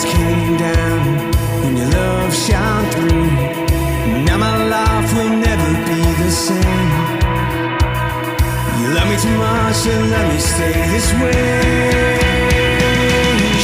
walls came down when your love shone through. Now my life will never be the same. You love me too much to let me stay this way.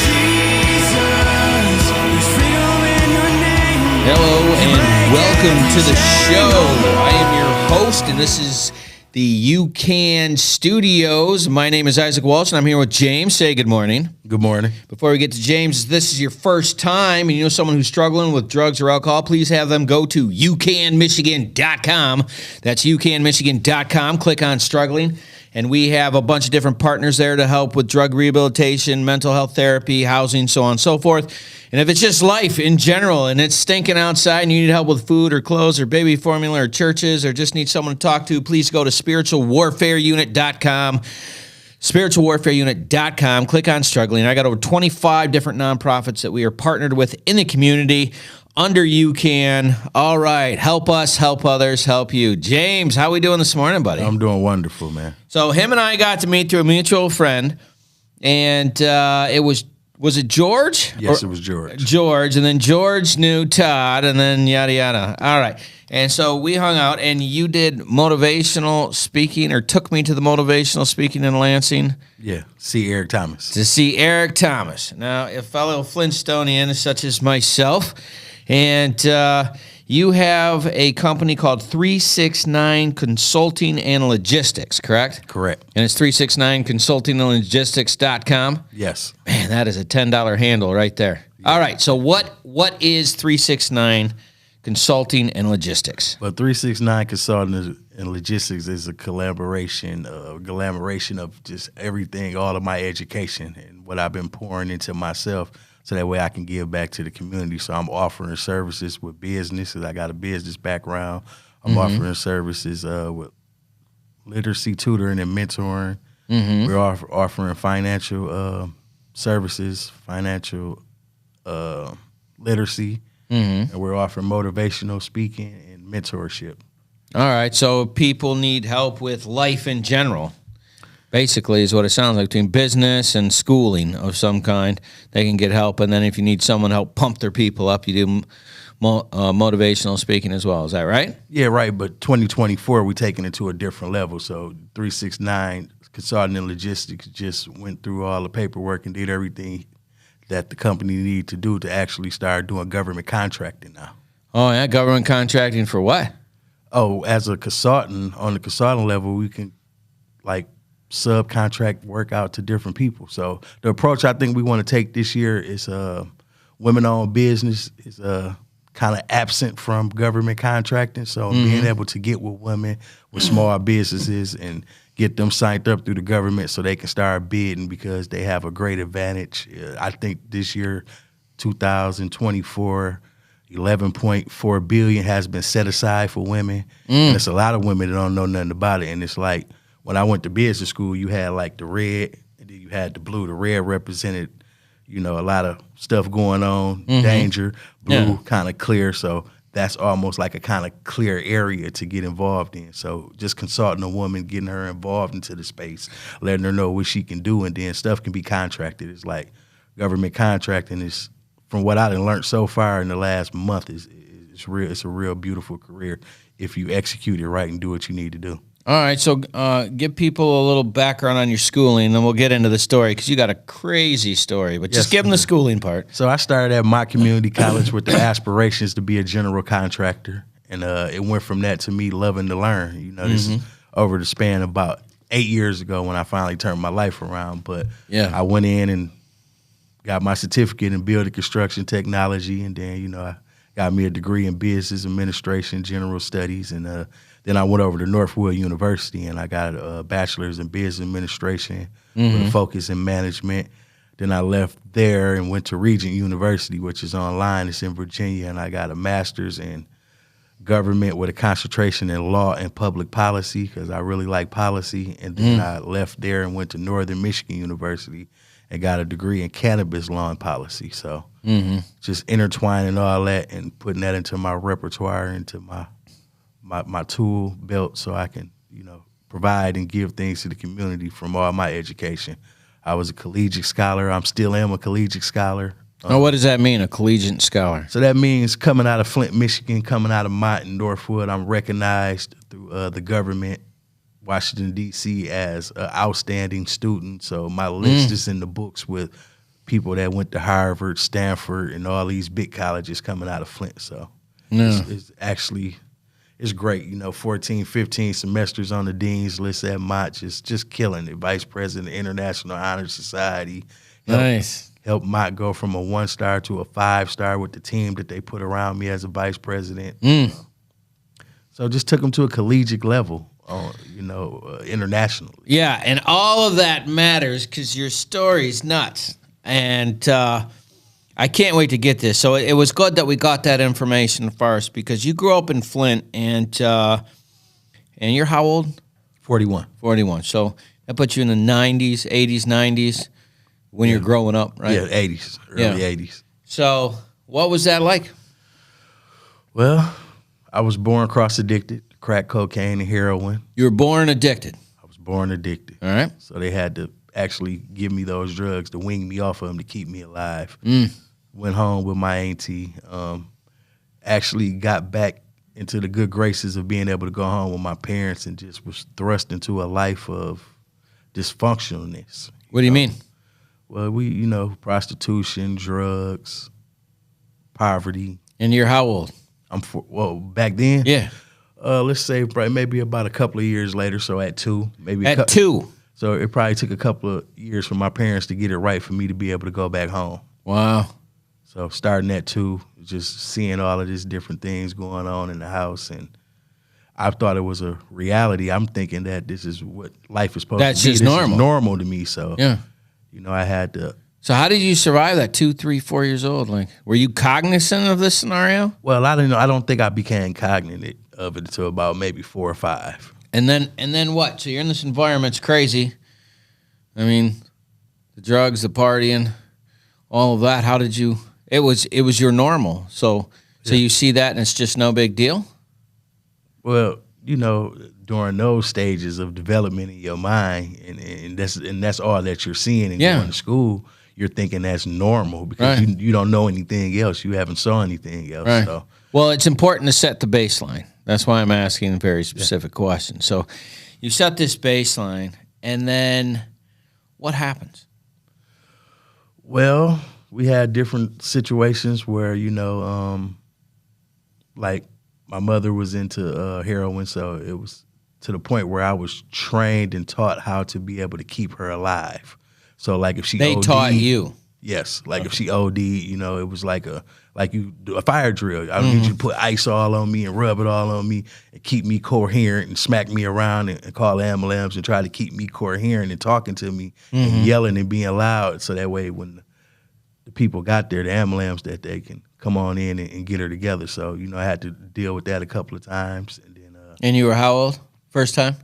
Jesus, there's freedom in your name. Hello and welcome to the show. I am your host, and this is the UCAN Studios. My name is Isaac Walsh, and I'm here with James. Say good morning. Good morning. Before we get to James, if this is your first time and you know someone who's struggling with drugs or alcohol, please have them go to UCANMichigan.com. That's UCANMichigan.com. Click on struggling. And we have a bunch of different partners there to help with drug rehabilitation, mental health therapy, housing, so on and so forth. And if it's just life in general and it's stinking outside and you need help with food or clothes or baby formula or churches or just need someone to talk to, please go to spiritualwarfareunit.com. spiritualwarfareunit.com. Click on struggling. I got over 25 different nonprofits that we are partnered with in the community under UCAN. All right. Help us, help others, help you. James, how we doing this morning, buddy? I'm doing wonderful, man. So him and I got to meet through a mutual friend, and it was it George? Yes, it was George. George, and then George knew Todd, and then yada, yada. All right. And so we hung out, and you did motivational speaking, or took me to the motivational speaking in Lansing. Yeah, see Eric Thomas. To see Eric Thomas. Now, a fellow Flintstonian such as myself, and you have a company called 369 Consulting and Logistics, correct? Correct. And it's 369consultingandlogistics.com? Yes. Man, that is a $10 handle right there. Yeah. All right, so what is 369 Consulting and Logistics? Well, 369 Consulting and Logistics is a collaboration of just everything, all of my education and what I've been pouring into myself, so that way I can give back to the community. So I'm offering services with business, because I got a business background. I'm offering services with literacy tutoring and mentoring. We're offering financial services, financial literacy, and we're offering motivational speaking and mentorship. All right, so people need help with life in general. Basically is what it sounds like, between business and schooling of some kind. They can get help, and then if you need someone to help pump their people up, you do motivational speaking as well. Is that right? Yeah, right, but 2024, we're taking it to a different level. So 369 Consulting and Logistics just went through all the paperwork and did everything that the company needed to do to actually start doing government contracting now. Oh, yeah, government contracting for what? Oh, as a consultant, on the consultant level, we can, like, subcontract work out to different people. So the approach I think we want to take this year is women-owned business is kind of absent from government contracting. So being able to get with women with small businesses and get them signed up through the government so they can start bidding, because they have a great advantage. I think this year, 2024, $11.4 billion has been set aside for women. And there's a lot of women that don't know nothing about it. And it's like, when I went to business school, you had like the red, and then you had the blue. The red represented, a lot of stuff going on, danger. Blue, kind of clear. So that's almost like a kind of clear area to get involved in. So just consulting a woman, getting her involved into the space, letting her know what she can do, and then stuff can be contracted. It's like government contracting is, from what I've learned so far in the last month, it's real. It's a real beautiful career if you execute it right and do what you need to do. All right, so give people a little background on your schooling, and then we'll get into the story, because you got a crazy story, but just give them the schooling part. So I started at my community college with the aspirations to be a general contractor, and it went from that to me loving to learn. This is over the span of about 8 years ago when I finally turned my life around, but I went in and got my certificate in building construction technology, and then, I got me a degree in business administration, general studies, and then I went over to Northwood University, and I got a bachelor's in business administration with a focus in management. Then I left there and went to Regent University, which is online. It's in Virginia, and I got a master's in government with a concentration in law and public policy, because I really like policy. And then I left there and went to Northern Michigan University and got a degree in cannabis law and policy. So just intertwining all that and putting that into my repertoire, into my tool belt, so I can, provide and give things to the community from all my education. I was a collegiate scholar. I'm still am a collegiate scholar. Now, what does that mean, a collegiate scholar? So that means coming out of Flint, Michigan, coming out of Mott Northwood, I'm recognized through the government, Washington, D.C., as an outstanding student. So my list is in the books with people that went to Harvard, Stanford, and all these big colleges coming out of Flint. So it's actually, it's great. 14, 15 semesters on the dean's list at Mott, just killing it. Vice president, International Honor Society. Nice. Helped Mott go from a 1-star to a 5-star with the team that they put around me as a vice president. So just took them to a collegiate level, internationally. Yeah, and all of that matters because your story's nuts. And I can't wait to get this. So it was good that we got that information first because you grew up in Flint, and you're how old? 41. 41. So that puts you in the 90s, 80s, 90s when you're growing up, right? Yeah, 80s, early 80s. So what was that like? Well, I was born cross-addicted to crack cocaine and heroin. You were born addicted. I was born addicted. All right. So they had to actually give me those drugs to wing me off of them to keep me alive. Went home with my auntie. Actually got back into the good graces of being able to go home with my parents and just was thrust into a life of dysfunctionalness. What do you mean? Well, prostitution, drugs, poverty. And you're how old? Back then? Yeah. Let's say probably maybe about a couple of years later, so at 2. At 2? So it probably took a couple of years for my parents to get it right for me to be able to go back home. Wow. So starting at 2, just seeing all of these different things going on in the house, and I thought it was a reality. I'm thinking that this is what life is supposed to be. That's just this normal. Is normal to me. So yeah. I had to. So how did you survive that 2, 3, 4 years old? Like, were you cognizant of this scenario? Well, I didn't know. I don't think I became cognizant of it until about maybe 4 or 5. And then what? So you're in this environment. It's crazy. I mean, the drugs, the partying, all of that. How did you? It was your normal. So you see that and it's just no big deal? Well, during those stages of development in your mind, and that's all that you're seeing and going to school, you're thinking that's normal because you don't know anything else. You haven't saw anything else. Right. So. Well, it's important to set the baseline. That's why I'm asking very specific questions. So you set this baseline, and then what happens? Well, we had different situations where, like my mother was into heroin, so it was to the point where I was trained and taught how to be able to keep her alive. So like if she They OD'd, taught you? Yes. Like if she OD'd, it was like you do a fire drill. I need you to put ice all on me and rub it all on me and keep me coherent and smack me around and call ambulance and try to keep me coherent and talking to me and yelling and being loud. So that way when the people got there, the ambulance, that they can come on in and get her together. So, I had to deal with that a couple of times. And then. And you were how old? First time?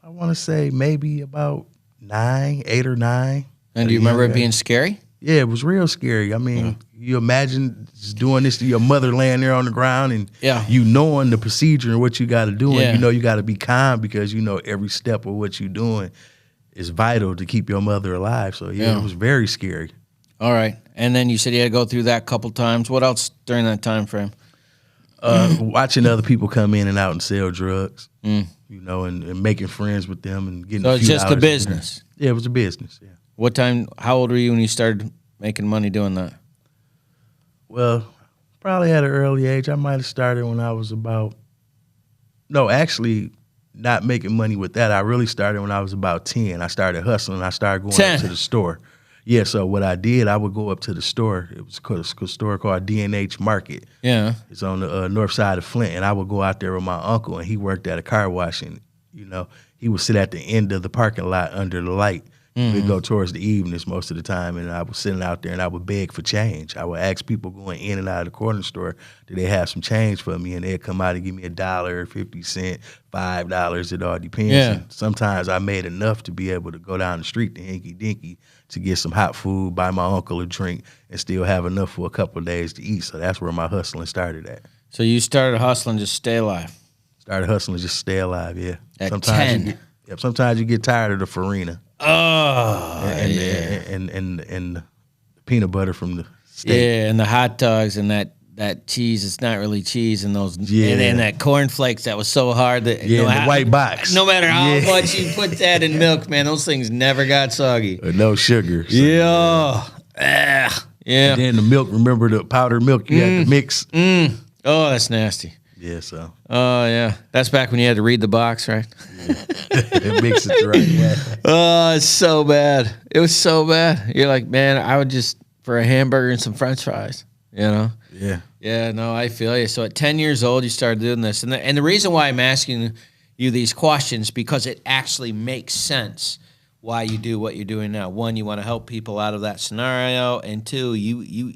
I want to say maybe about 8 or 9. And do you remember it being scary? Yeah, it was real scary. I mean, you imagine just doing this to your mother laying there on the ground and you knowing the procedure and what you got to do. And you got to be calm because every step of what you're doing is vital to keep your mother alive. So, it was very scary. All right. And then you said you had to go through that a couple times. What else during that time frame? Watching other people come in and out and sell drugs, and making friends with them and getting. So it's just a business. Yeah, it was a business. Yeah. What time? How old were you when you started making money doing that? Well, probably at an early age. I might have started when I was about. No, actually, not making money with that. I really started when I was about 10. I started hustling. I started going up to the store. Yeah, so what I did, I would go up to the store. It was a store called D&H Market. Yeah. It's on the north side of Flint. And I would go out there with my uncle, and he worked at a car wash. And, he would sit at the end of the parking lot under the light. We'd go towards the evenings most of the time, and I was sitting out there, and I would beg for change. I would ask people going in and out of the corner store, do they have some change for me? And they'd come out and give me $1, 50 cents, $5. It all depends. Yeah. And sometimes I made enough to be able to go down the street to Hinky Dinky to get some hot food, buy my uncle a drink, and still have enough for a couple of days to eat. So that's where my hustling started at. So you started hustling just to stay alive? Started hustling just to stay alive, yeah. At sometimes 10? Sometimes you get tired of the farina. Oh, And the peanut butter from the steak. Yeah, and the hot dogs and that cheese, it's not really cheese, and those and that cornflakes that was so hard that the white box. No matter how much you put that in milk, man, those things never got soggy. No sugar. So, Yeah. And then the milk, remember the powdered milk you had to mix? Oh, that's nasty. Yeah, so. Oh, yeah. That's back when you had to read the box, right? It makes it the right way. Oh, it's so bad. It was so bad. You're like, man, I would just, for a hamburger and some french fries, you know? Yeah. Yeah, no, I feel you. So at 10 years old, you started doing this. And the reason why I'm asking you these questions, because it actually makes sense why you do what you're doing now. One, you want to help people out of that scenario. And two, you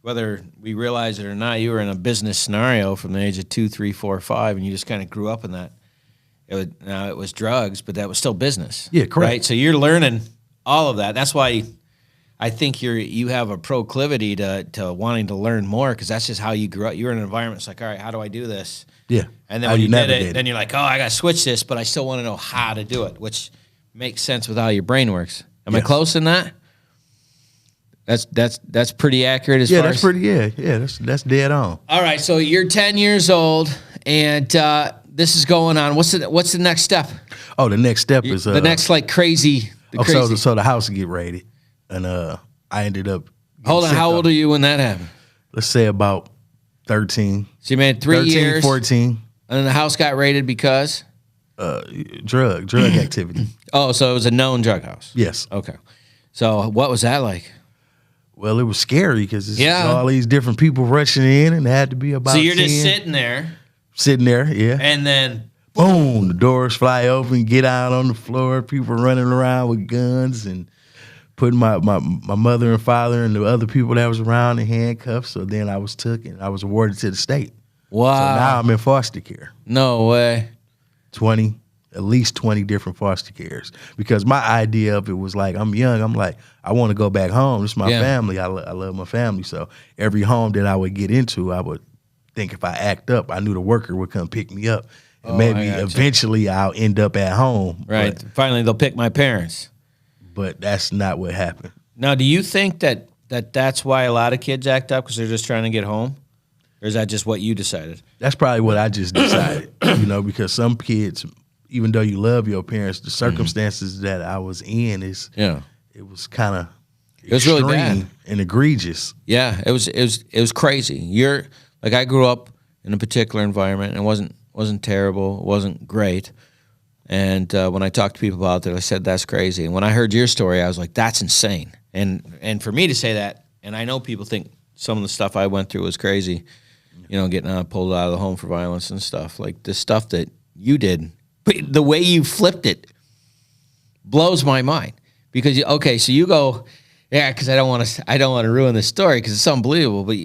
whether we realize it or not, you were in a business scenario from the age of 2, 3, 4, 5, and you just kind of grew up in that. It was drugs, but that was still business. Yeah, correct. Right? So you're learning all of that. That's why I think you have a proclivity to wanting to learn more, because that's just how you grew up. You're in an environment that's like, all right, how do I do this? Yeah. And then when you did it, then you're like, oh, I got to switch this, but I still want to know how to do it, which makes sense with how your brain works. Am I close in that? That's pretty accurate as far as... that's dead on. All right, so you're 10 years old, and this is going on. What's the next step? Oh, the next step is... the next, like, crazy... So the house get raided, and I ended up... Hold on, how old are you when that happened? Let's say about 13. So you made 3 years. 14. And then the house got raided because? Drug activity. Oh, so it was a known drug house. Yes. Okay. So what was that like? Well, it was scary because all these different people rushing in, and it had to be about 10. So you're just sitting there. Sitting there, yeah. And then... boom, the doors fly open, get out on the floor, people running around with guns, and putting my mother and father and the other people that was around in handcuffs. So then I was took and I was awarded to the state. Wow. So now I'm in foster care. No way. At least 20 different foster cares. Because my idea of it was like, I'm young. I'm like, I want to go back home. This is my family. I love my family. So every home that I would get into, I would think if I act up, I knew the worker would come pick me up. And maybe eventually I'll end up at home. Right. Finally, they'll pick my parents. But that's not what happened. Now, do you think that's why a lot of kids act up, because they're just trying to get home? Or is that just what you decided? That's probably what I just decided, because some kids, even though you love your parents, the circumstances that I was in it was kind of really bad and egregious. Yeah, it was crazy. I grew up in a particular environment, and it wasn't terrible, it wasn't great. And when I talked to people out there, I said, that's crazy. And when I heard your story, I was like, that's insane. And for me to say that, and I know people think some of the stuff I went through was crazy, getting pulled out of the home for violence and stuff. Like the stuff that you did, but the way you flipped it blows my mind. Because so you go, because I don't want to ruin the story because it's unbelievable. But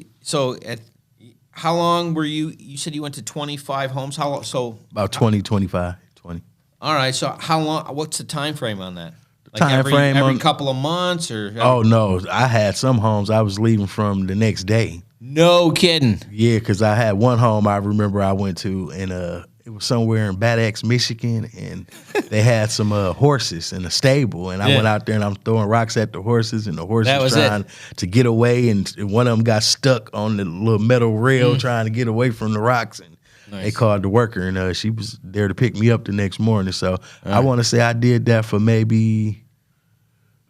how long were you? You said you went to 25 homes. How long? So about 20, 25, 20. All right. So how long? What's the time frame on that? Every couple of months, or? Oh no, I had some homes I was leaving from the next day. No kidding. Yeah, because I had one home I remember I went to, and it was somewhere in Bad Axe, Michigan, and they had some horses in a stable, and I went out there and I'm throwing rocks at the horses, and the horses trying to get away, and one of them got stuck on the little metal rail trying to get away from the rocks, and they called the worker, and she was there to pick me up the next morning. So I want to say I did that for maybe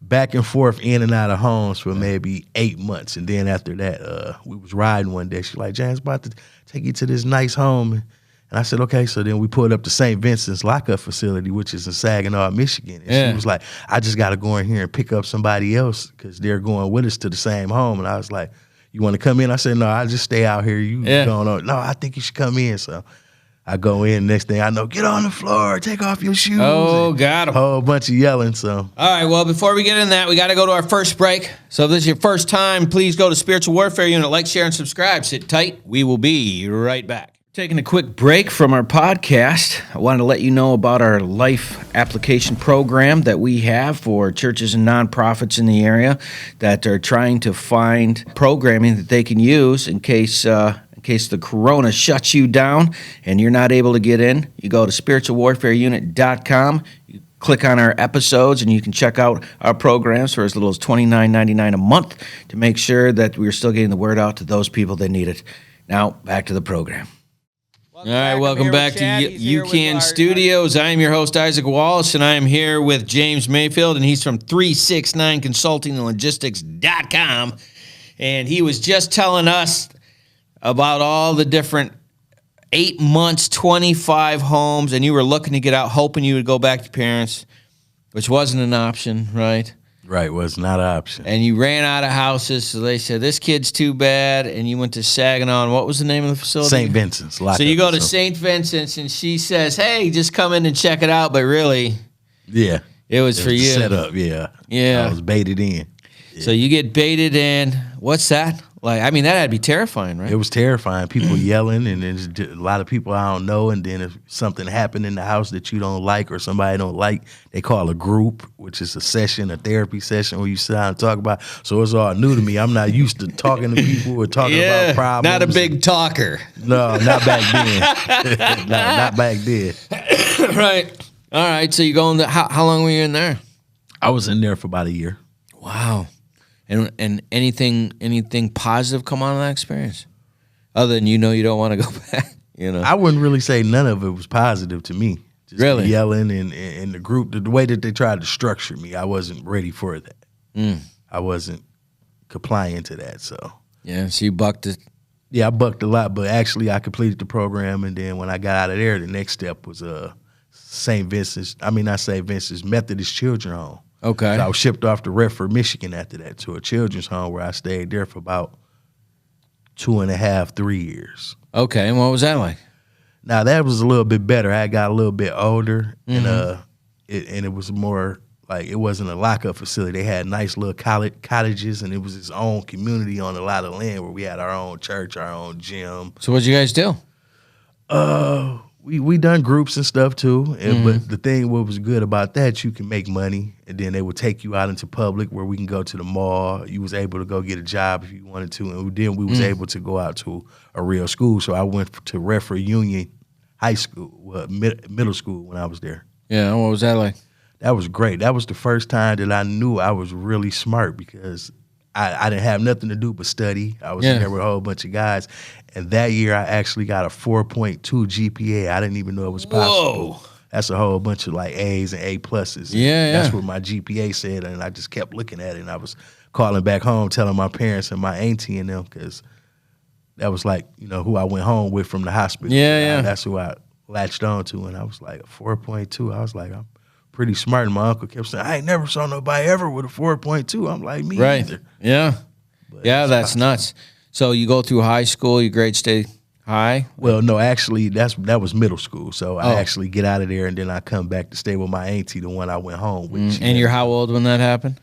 back and forth in and out of homes for maybe 8 months, and then after that, we was riding one day. She's like, James, about to take you to this nice home. And I said, okay. So then we pulled up to St. Vincent's lockup facility, which is in Saginaw, Michigan. And she was like, I just got to go in here and pick up somebody else because they're going with us to the same home. And I was like, you want to come in? I said, no, I'll just stay out here. You going on? No, I think you should come in. So I go in. Next thing I know, get on the floor, take off your shoes. Oh, got him. A whole bunch of yelling. So all right. Well, before we get in that, we got to go to our first break. So if this is your first time, please go to Spiritual Warfare Unit, like, share, and subscribe. Sit tight. We will be right back. Taking a quick break from our podcast, I wanted to let you know about our life application program that we have for churches and nonprofits in the area that are trying to find programming that they can use in case the corona shuts you down and you're not able to get in. You go to spiritualwarfareunit.com. You click on our episodes, and you can check out our programs for as little as $29.99 a month to make sure that we're still getting the word out to those people that need it. Now, back to the program. All right, welcome back to UCAN Studios. I am your host, Isaac Wallace, and I am here with James Mayfield, and he's from 369consultingandlogistics.com. And he was just telling us about all the different 8 months, 25 homes, and you were looking to get out, hoping you would go back to parents, which wasn't an option, right? Right, was not an option. And you ran out of houses, so they said, this kid's too bad, and you went to Saginaw, and what was the name of the facility? St. Vincent's. So you go to St. Vincent's, and she says, hey, just come in and check it out, but really, yeah, it was for you. Set up, yeah. Yeah. I was baited in. Yeah. So you get baited in. What's that? Like, I mean, that had to be terrifying, right? It was terrifying. People yelling, and there's a lot of people I don't know. And then if something happened in the house that you don't like or somebody don't like, they call a group, which is a session, a therapy session where you sit down and talk about. So it's all new to me. I'm not used to talking to people or talking about problems. Not a big talker. No, not back then. No, not back then. Right. All right. So you go in there. How long were you in there? I was in there for about a year. Wow. And anything positive come out of that experience, other than you don't want to go back? I wouldn't really say none of it was positive to me. Just really, the yelling and the group, the way that they tried to structure me, I wasn't ready for that. I wasn't compliant to that. So yeah, so you bucked it. Yeah, I bucked a lot, but actually I completed the program, and then when I got out of there, the next step was St. Vincent's. I mean, not St. Vincent's, Methodist Children's Home. Okay. So I was shipped off to Redford, Michigan after that to a children's home where I stayed there for about 2.5, 3 years. Okay, and what was that like? Now, that was a little bit better. I got a little bit older, and it was more like it wasn't a lockup facility. They had nice little cottages, and it was its own community on a lot of land where we had our own church, our own gym. So what'd you guys do? We done groups and stuff too, but the thing what was good about that, you can make money, and then they would take you out into public where we can go to the mall. You was able to go get a job if you wanted to, and then we was able to go out to a real school. So I went to Redford Union High School, middle school when I was there. Yeah, what was that like? That was great. That was the first time that I knew I was really smart because I didn't have nothing to do but study. I was in there with a whole bunch of guys. And that year, I actually got a 4.2 GPA. I didn't even know it was possible. Whoa. That's a whole bunch of like A's and A pluses. Yeah, That's what my GPA said, and I just kept looking at it. And I was calling back home, telling my parents and my auntie and them, because that was like, who I went home with from the hospital. Yeah. That's who I latched on to, and I was like, 4.2. I was like, I'm pretty smart. And my uncle kept saying, I ain't never saw nobody ever with a 4.2. I'm like, me either. Yeah. But yeah, that's nuts. So you go through high school, your grades stay high? Well, no, actually, that was middle school. So I actually get out of there, and then I come back to stay with my auntie, the one I went home with. And you're how old when that happened?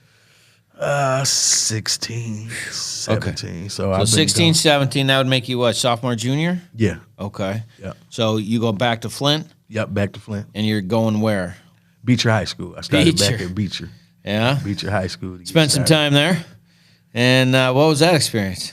16, 17. Okay. So 16, 17, that would make you what, sophomore, junior? Yeah. Okay. Yeah. So you go back to Flint? Yep, back to Flint. And you're going where? Beecher High School. I started back at Beecher. Yeah? Beecher High School. Spent some time there. And what was that experience?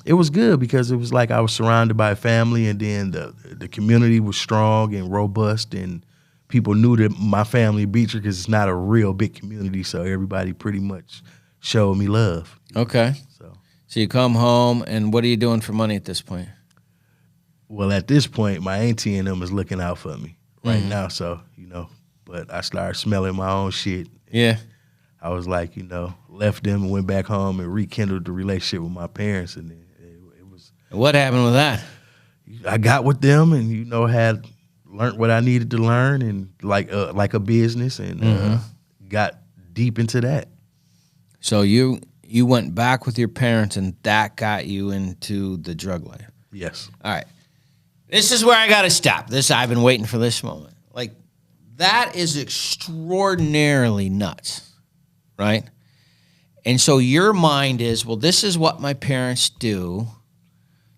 It was good because it was like I was surrounded by family, and then the community was strong and robust, and people knew that my family Beecher, because it's not a real big community, so everybody pretty much showed me love. Okay. So you come home, and what are you doing for money at this point? Well, at this point, my auntie and them is looking out for me right now, so, but I started smelling my own shit. Yeah. I was like, left them and went back home and rekindled the relationship with my parents, and then it was. What happened with that? I got with them, and had learned what I needed to learn, and like a business, and got deep into that. So you went back with your parents, and that got you into the drug life. Yes. All right. This is where I got to stop. I've been waiting for this moment. Like, that is extraordinarily nuts, right? And so your mind is, well, this is what my parents do,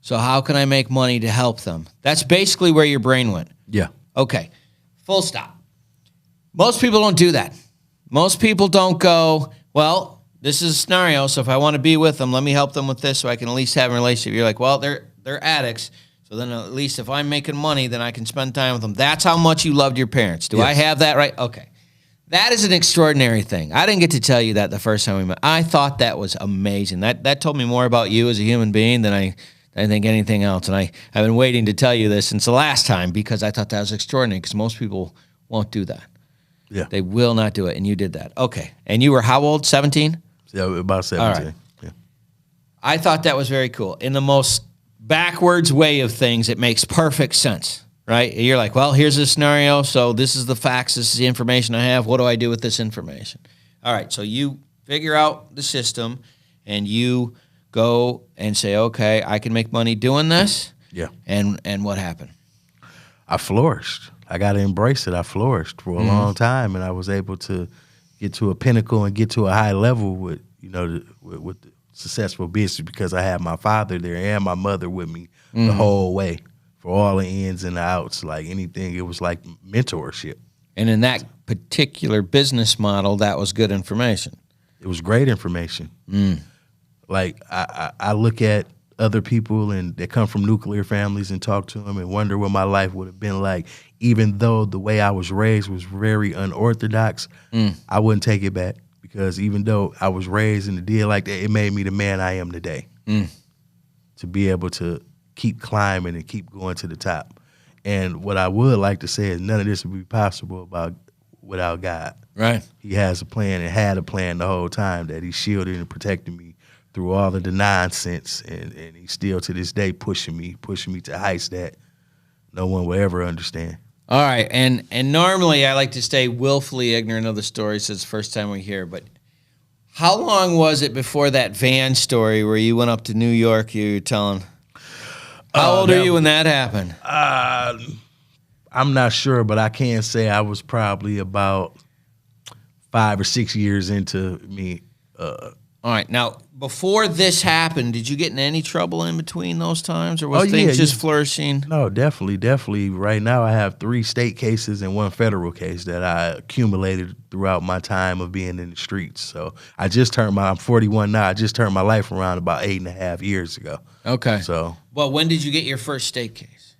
so how can I make money to help them? That's basically where your brain went. Yeah. Okay, full stop. Most people don't do that. Most people don't go, well, this is a scenario, so if I want to be with them, let me help them with this so I can at least have a relationship. You're like, well, they're addicts, so then at least if I'm making money, then I can spend time with them. That's how much you loved your parents. Do I have that right? Okay. That is an extraordinary thing. I didn't get to tell you that the first time we met. I thought that was amazing. That told me more about you as a human being than I think anything else. And I've been waiting to tell you this since the last time because I thought that was extraordinary because most people won't do that. Yeah. They will not do it, and you did that. Okay. And you were how old, 17? Yeah, about 17. All right. Yeah. I thought that was very cool. In the most backwards way of things, it makes perfect sense. Right? You're like, well, here's a scenario. So this is the facts. This is the information I have. What do I do with this information? All right. So you figure out the system and you go and say, okay, I can make money doing this. Yeah. And what happened? I flourished. I got to embrace it. I flourished for a long time, and I was able to get to a pinnacle and get to a high level with, with the successful business because I had my father there and my mother with me the whole way. For all the ins and the outs, like anything, it was like mentorship. And in that particular business model, that was good information. It was great information. Like I look at other people and they come from nuclear families and talk to them and wonder what my life would have been like, even though the way I was raised was very unorthodox. I wouldn't take it back because even though I was raised in the deal like that, it made me the man I am today. To be able to keep climbing and keep going to the top. And what I would like to say is none of this would be possible without God. Right. He has a plan and had a plan the whole time that he shielded and protected me through all of the nonsense. And he's still to this day pushing me to heights that no one will ever understand. All right. And normally I like to stay willfully ignorant of the story since the first time we hear, but how long was it before that van story where you went up to New York, you were telling... How old are you when that happened? I'm not sure, but I can say I was probably about 5 or 6 years into me. All right. Now, before this happened, did you get in any trouble in between those times, or was things just flourishing? No, definitely. Right now, I have 3 state cases and 1 federal case that I accumulated throughout my time of being in the streets. So I'm 41 now. I just turned my life around about 8.5 years ago. Okay. So, well, when did you get your first state case?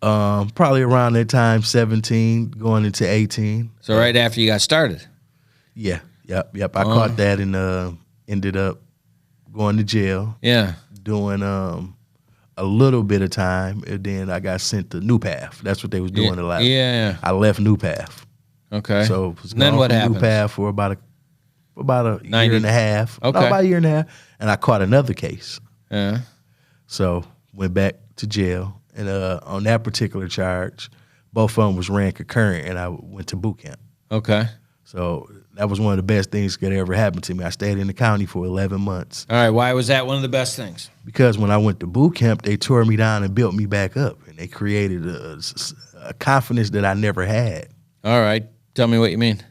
Probably around that time, 17, going into 18. So right after you got started. Yeah. Yep. I caught that and ended up going to jail. Yeah. Doing a little bit of time, and then I got sent to New Path. That's what they was doing a lot. Yeah. I left New Path. Okay. So was then what happened? New Path for about a year and a half. Okay. No, about a year and a half, and I caught another case. Yeah. So went back to jail, and on that particular charge, both of them was ran concurrent, and I went to boot camp. Okay. So that was one of the best things that could ever happen to me. I stayed in the county for 11 months. All right. Why was that one of the best things? Because when I went to boot camp, they tore me down and built me back up, and they created a confidence that I never had. All right. Tell me what you mean.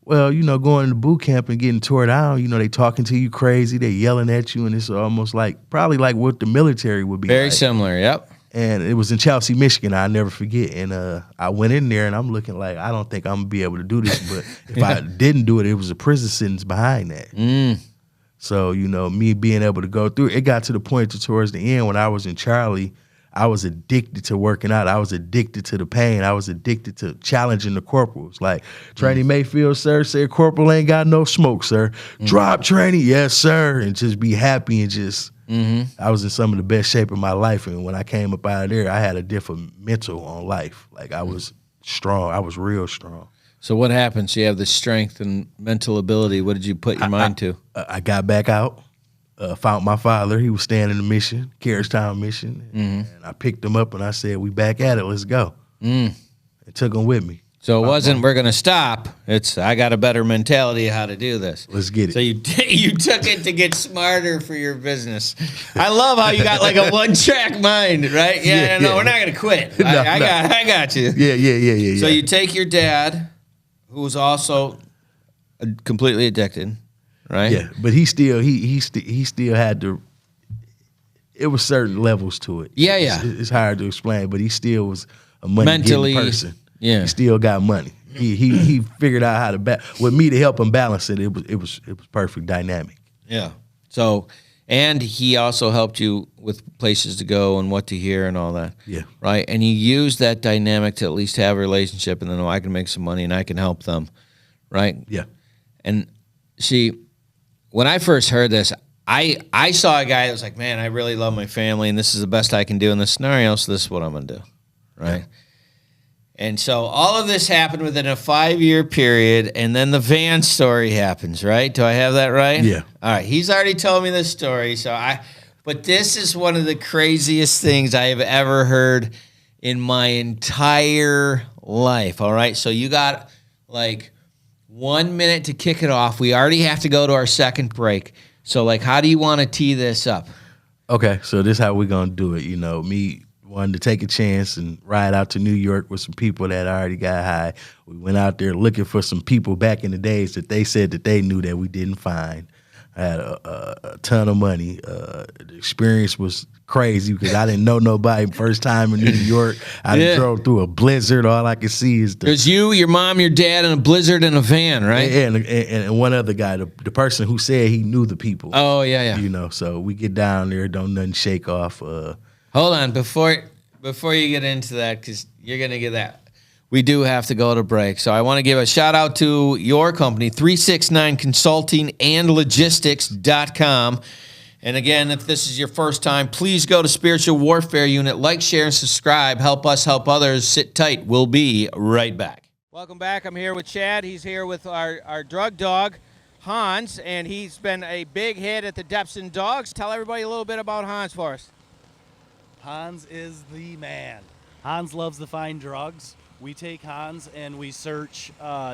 Well, going to boot camp and getting tore down, they talking to you crazy, they yelling at you, and it's almost probably like what the military would be Very like. similar, yep. And it was in Chelsea, Michigan. I'll never forget. And I went in there, and I'm looking like, I don't think I'm going to be able to do this. But if I didn't do it, it was a prison sentence behind that. So, me being able to go through it, got to the point towards the end when I was in Charlie, I was addicted to working out. I was addicted to the pain. I was addicted to challenging the corporals. Like, Trainee Mayfield, sir, said, corporal ain't got no smoke, sir. Drop training, yes, sir. And just be happy and just... I was in some of the best shape of my life, and when I came up out of there, I had a different mental on life. Like, I was strong. I was real strong. So what happened? So you have the strength and mental ability. What did you put your mind to? I got back out, found my father. He was staying in the mission, Carriagetown mission, and I picked him up, and I said, we back at it. Let's go. And took him with me. So it wasn't we're going to stop. It's I got a better mentality of how to do this. Let's get it. So you took it to get smarter for your business. I love how you got like a one-track mind, right? Yeah. We're not going to quit. I got you. Yeah. So you take your dad, who was also completely addicted, right? Yeah, but he still had to. It was certain levels to it. Yeah. It's hard to explain, but he still was a money-getting person. Yeah, he still got money. He figured out how to with me to help him balance it. It was perfect dynamic. Yeah. So, and he also helped you with places to go and what to hear and all that. Yeah. Right. And he used that dynamic to at least have a relationship, and then I can make some money and I can help them. right? Yeah. And see, when I first heard this, I saw a guy that was like, man, I really love my family, and this is the best I can do in this scenario, so this is what I'm going to do, right? Yeah. And so all of this happened within a 5-year period, and then the van story happens, right? Do I have that right? Yeah. All right. He's already told me this story, but this is one of the craziest things I have ever heard in my entire life, all right? So you got like 1 minute to kick it off. We already have to go to our second break. So, like, how do you want to tee this up? Okay, so this is how we're going to do it. Me wanted to take a chance and ride out to New York with some people that already got high. We went out there looking for some people back in the days that they said that they knew that we didn't find. I had a ton of money. The experience was crazy because I didn't know nobody. First time in New York, I drove through a blizzard. All I could see is there's you, your mom, your dad, and a blizzard in a van, right? And one other guy, the person who said he knew the people. Oh yeah. So we get down there, don't nothing shake off. Hold on, before you get into that, because you're gonna get that. We do have to go to break. So I want to give a shout out to your company, 369 Consulting and Logistics.com. And again, if this is your first time, please go to Spiritual Warfare Unit. Like, share, and subscribe. Help us help others. Sit tight. We'll be right back. Welcome back. I'm here with Chad. He's here with our drug dog, Hans, and he's been a big hit at the Depson Dogs. Tell everybody a little bit about Hans for us. Hans is the man. Hans loves to find drugs. We take Hans and we search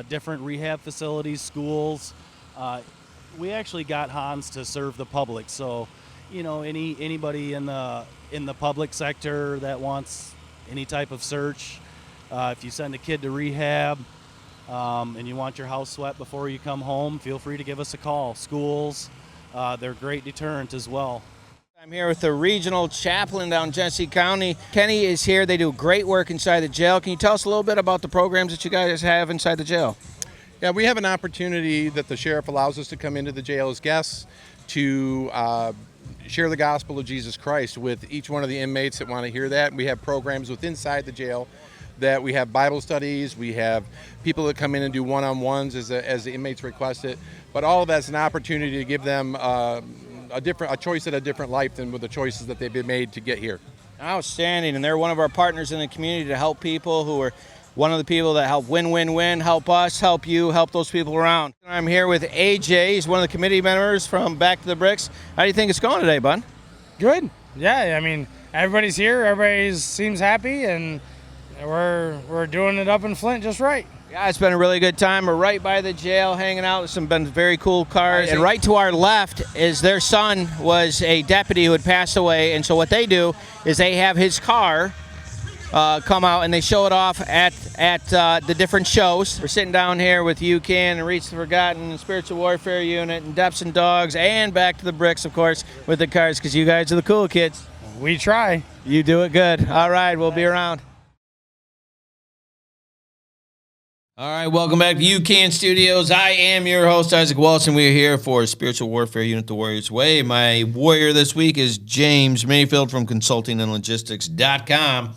different rehab facilities, schools. We actually got Hans to serve the public. So, anybody in the public sector that wants any type of search, if you send a kid to rehab and you want your house swept before you come home, feel free to give us a call. Schools, they're great deterrent as well. I'm here with the regional chaplain down Genesee County. Kenny is here. They do great work inside the jail. Can you tell us a little bit about the programs that you guys have inside the jail? Yeah, we have an opportunity that the sheriff allows us to come into the jail as guests to share the gospel of Jesus Christ with each one of the inmates that want to hear that. We have programs within inside the jail that we have Bible studies. We have people that come in and do one-on-ones as the inmates request it. But all of that's an opportunity to give them a choice at a different life than with the choices that they've been made to get here. Outstanding, and they're one of our partners in the community to help people who are one of the people that help win, help us, help you, help those people around. I'm here with AJ. He's one of the committee members from Back to the Bricks. How do you think it's going today, bud? Good. Yeah, I mean, everybody's here. Everybody seems happy, and we're doing it up in Flint just right. Yeah, it's been a really good time. We're right by the jail, hanging out with some been very cool cars. And right to our left is their son was a deputy who had passed away. And so what they do is they have his car come out and they show it off at the different shows. We're sitting down here with UCAN and Reach the Forgotten and Spiritual Warfare Unit and Depson Dogs and Back to the Bricks, of course, with the cars because you guys are the cool kids. We try. You do it good. All right, we'll be around. All right, welcome back to UCAN Studios. I am your host, Isaac Wilson. We are here for Spiritual Warfare Unit, The Warrior's Way. My warrior this week is James Mayfield from consultingandlogistics.com.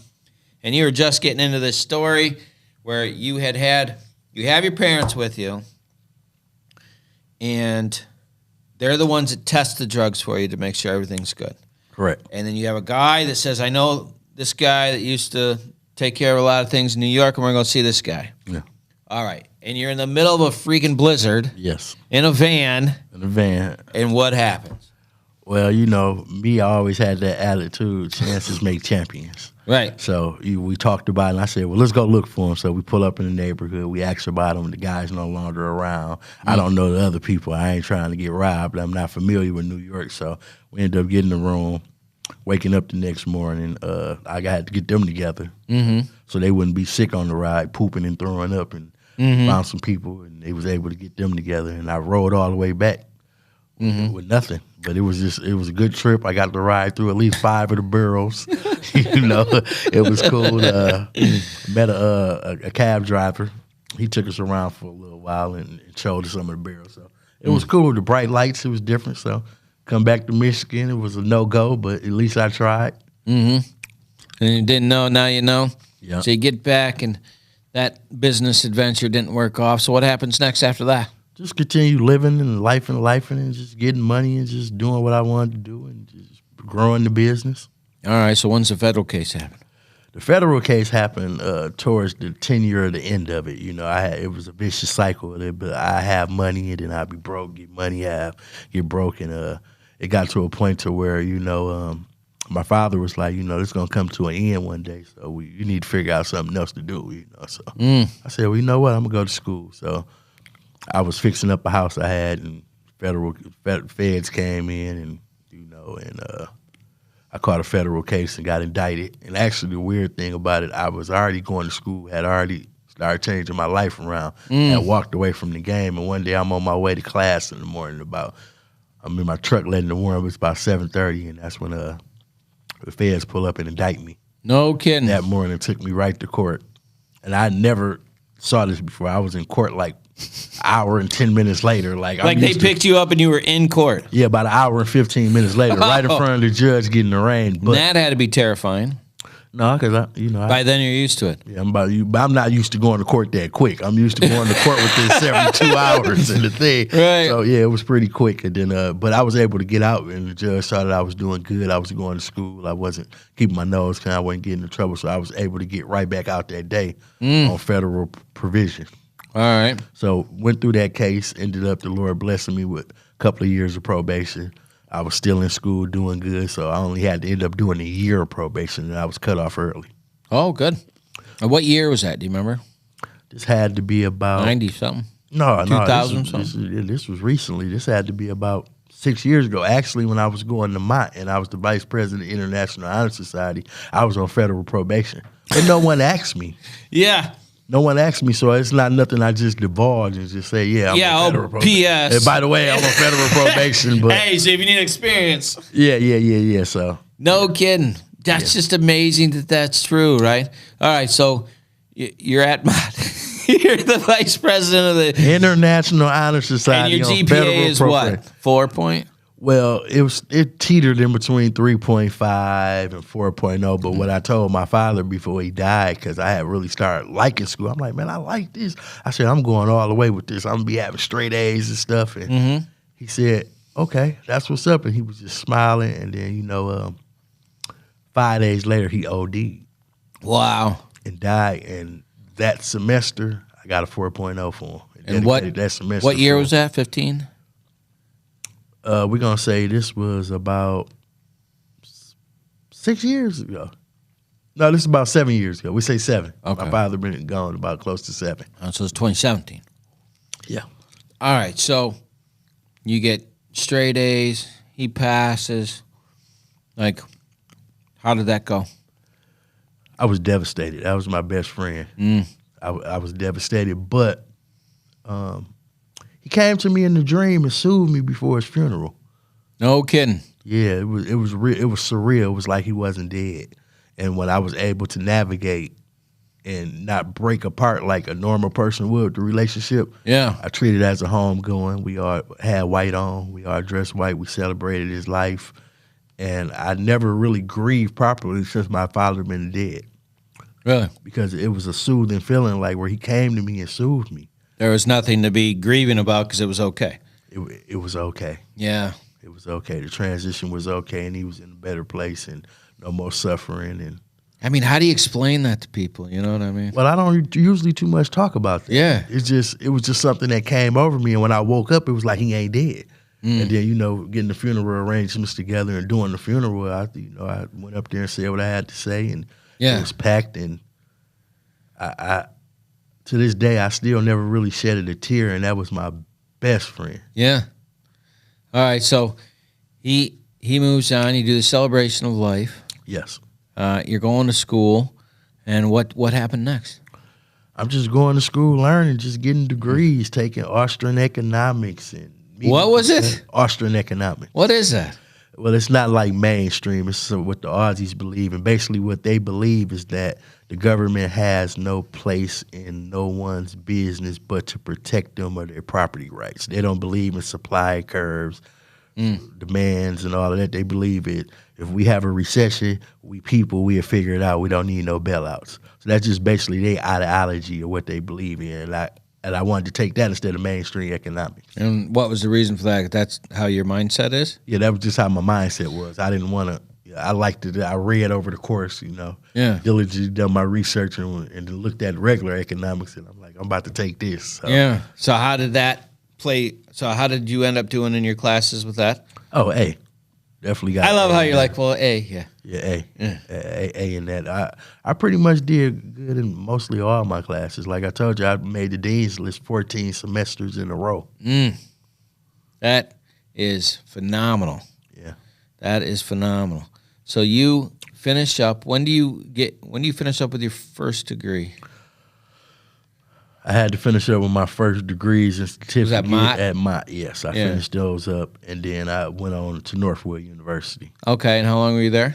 And you were just getting into this story where you have your parents with you, and they're the ones that test the drugs for you to make sure everything's good. Correct. And then you have a guy that says, I know this guy that used to take care of a lot of things in New York, and we're going to see this guy. Yeah. All right. And you're in the middle of a freaking blizzard. Yes. In a van. And what happens? Well, me, I always had that attitude, chances make champions. Right. So we talked about it, and I said, well, let's go look for him. So we pull up in the neighborhood. We ask about him. The guy's no longer around. I don't know the other people. I ain't trying to get robbed. I'm not familiar with New York. So we ended up getting the room, waking up the next morning. I had to get them together so they wouldn't be sick on the ride, pooping and throwing up, and found some people, and they was able to get them together. And I rode all the way back with nothing. But it was a good trip. I got to ride through at least 5 of the boroughs. It was cool. Met a cab driver. He took us around for a little while and showed us some of the boroughs. So it was cool. The bright lights, it was different. So come back to Michigan, it was a no-go, but at least I tried. And you didn't know, now you know. Yeah. So you get back, and that business adventure didn't work off. So what happens next after that? Just continue living and life and just getting money and just doing what I wanted to do and just growing the business. All right. So when's the federal case happen? The federal case happened towards the 10-year of the end of it. You know, it was a vicious cycle. But I have money and then I'd be broke, get money, get broke. And it got to a point to where, you know, my father was like, you know, it's going to come to an end one day. So you need to figure out something else to do, you know. So I said, well, you know what? I'm going to go to school. So I was fixing up a house I had, and feds came in, and you know, and I caught a federal case and got indicted. And actually, the weird thing about it, I was already going to school, had already started changing my life around, and walked away from the game. And one day, I'm on my way to class in the morning. I'm in my truck letting the warrant. It was about 7:30, and that's when the feds pull up and indict me. No kidding. That morning, took me right to court, and I never saw this before. I was in court like hour and 10 minutes later. Like they picked you up and you were in court. Yeah, about an hour and 15 minutes later, right in front of the judge getting arraigned. But that had to be terrifying. no, because By then you're used to it. Yeah, I'm not used to going to court that quick. I'm used to going to court within 72 hours and the thing. Right. So yeah, it was pretty quick. And then, but I was able to get out, and the judge saw that I was doing good. I was going to school. I wasn't keeping my nose clean. I wasn't getting in trouble. So I was able to get right back out that day on federal provision. All right. So went through that case. Ended up the Lord blessing me with a couple of years of probation. I was still in school doing good, so I only had to end up doing a year of probation, and I was cut off early. Oh, good. And what year was that? Do you remember? This had to be about 90-something? No, 2000-something? This was recently. This had to be about 6 years ago. Actually, when I was going to Mott and I was the vice president of the International Honor Society, I was on federal probation. But no one asked me. Yeah. No one asked me, so it's not nothing I just divulge and just say, I'm on federal probation. P.S. And by the way, I'm on federal probation. But hey, so if you need experience. Yeah. So no kidding. That's just amazing that's true, right? All right, so you're at Mott. You're the vice president of the International Honor Society. And your GPA is what? 4 point? Well, it teetered in between 3.5 and 4.0. But what I told my father before he died, because I had really started liking school, I'm like, man, I like this. I said, I'm going all the way with this. I'm going to be having straight A's and stuff. And he said, okay, that's what's up. And he was just smiling. And then, 5 days later, he OD'd. Wow. And died. And that semester, I got a 4.0 for him. And what year was that, 15? We're going to say this was about 6 years ago. No, this is about 7 years ago. We say 7. Okay. My father been gone about close to 7. Oh, so it's 2017. Yeah. All right, so you get straight A's. He passes. Like, how did that go? I was devastated. That was my best friend. I was devastated, but he came to me in the dream and sued me before his funeral. No kidding. Yeah, it was surreal. It was like he wasn't dead. And when I was able to navigate and not break apart like a normal person would, the relationship, I treated it as a homegoing. We all had white on. We all dressed white. We celebrated his life. And I never really grieved properly since my father had been dead. Really? Because it was a soothing feeling, like where he came to me and soothed me. There was nothing to be grieving about because it was okay. It was okay. Yeah. It was okay. The transition was okay, and he was in a better place and no more suffering. And I mean, how do you explain that to people? You know what I mean? Well, I don't usually too much talk about that. Yeah. It was just something that came over me, and when I woke up, it was like he ain't dead. And then, getting the funeral arrangements together and doing the funeral, I went up there and said what I had to say, and it was packed. And I to this day, I still never really shedded a tear, and that was my best friend. Yeah. All right, so he moves on. You do the celebration of life. Yes. You're going to school, and what happened next? I'm just going to school, learning, just getting degrees, taking Austrian economics and. What was it? Austrian economics. What is that? Well, it's not like mainstream. It's what the Aussies believe. And basically what they believe is that the government has no place in no one's business but to protect them or their property rights. They don't believe in supply curves, demands and all of that. They believe it. If we have a recession, we'll figure it out. We don't need no bailouts. So that's just basically their ideology of what they believe in. And I wanted to take that instead of mainstream economics. And what was the reason for that? That's how your mindset is? Yeah, that was just how my mindset was. I didn't want to. I liked it. I read over the course, Yeah. diligently done my research and then looked at regular economics, and I'm like, I'm about to take this. So. Yeah. So how did that play? So how did you end up doing in your classes with that? Oh, A. Definitely got I love A how in you're that. like, well, A, yeah. Yeah, A. Yeah. A in that. I pretty much did good in mostly all my classes. Like I told you, I made the Dean's List 14 semesters in a row. That is phenomenal. Yeah. That is phenomenal. So you finish up. When do you finish up with your first degree? I had to finish up with my first degrees and certificate that Mott? at Mott. Yes, I Yeah. finished those up, and then I went on to Northwood University. Okay, and how long were you there?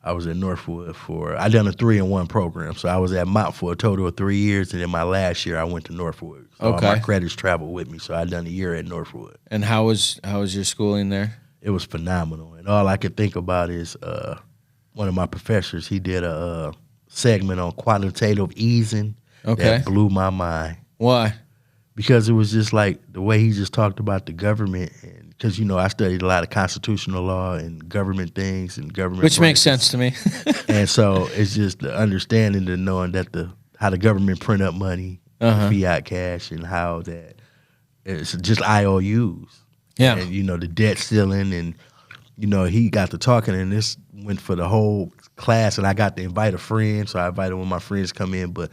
I was at Northwood I done a 3-in-1 program. So I was at Mott for a total of 3 years, and then my last year I went to Northwood. So all Okay. my credits traveled with me, so I done a year at Northwood. And how was your schooling there? It was phenomenal, and all I could think about is one of my professors. He did a segment on quantitative easing Okay. that blew my mind. Why? Because it was just like the way he just talked about the government, and because I studied a lot of constitutional law and government things and government, Which makes branches. sense to me. And so it's just the understanding and knowing that how the government print up money, fiat cash, and how that it's just IOUs. Yeah. And the debt ceiling, and he got to talking, and this went for the whole class, and I got to invite a friend, so I invited one of my friends to come in, but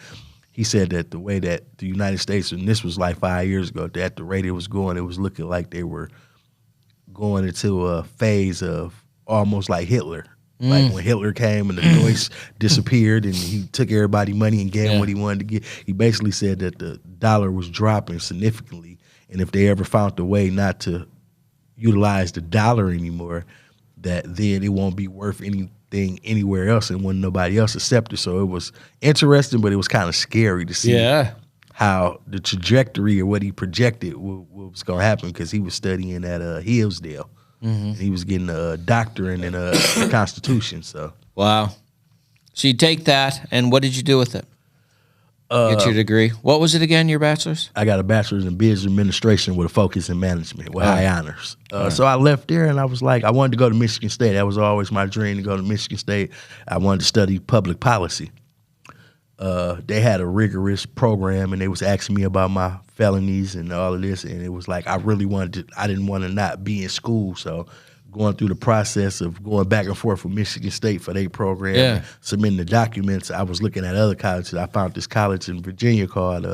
he said that the way that the United States, and this was like 5 years ago, that the rate it was going, it was looking like they were going into a phase of almost like Hitler. Like when Hitler came and the Deutsch disappeared and he took everybody's money and gave him what he wanted to get. He basically said that the dollar was dropping significantly, and if they ever found a way not to utilize the dollar anymore, that then it won't be worth anything anywhere else and when nobody else accepts it. So it was interesting, but it was kind of scary to see how the trajectory of what he projected what was going to happen, because he was studying at Hillsdale. And he was getting a doctorate in the Constitution. So Wow. So you take that, and what did you do with it? Get your degree. What was it again, your bachelor's? I got a bachelor's in business administration with a focus in management with high honors. So I left there, and I was like, I wanted to go to Michigan State. That was always my dream, to go to Michigan State. I wanted to study public policy. They had a rigorous program, and they was asking me about my felonies and all of this, and it was like I didn't want to not be in school, so going through the process of going back and forth with Michigan State for their program, and submitting the documents, I was looking at other colleges. I found this college in Virginia called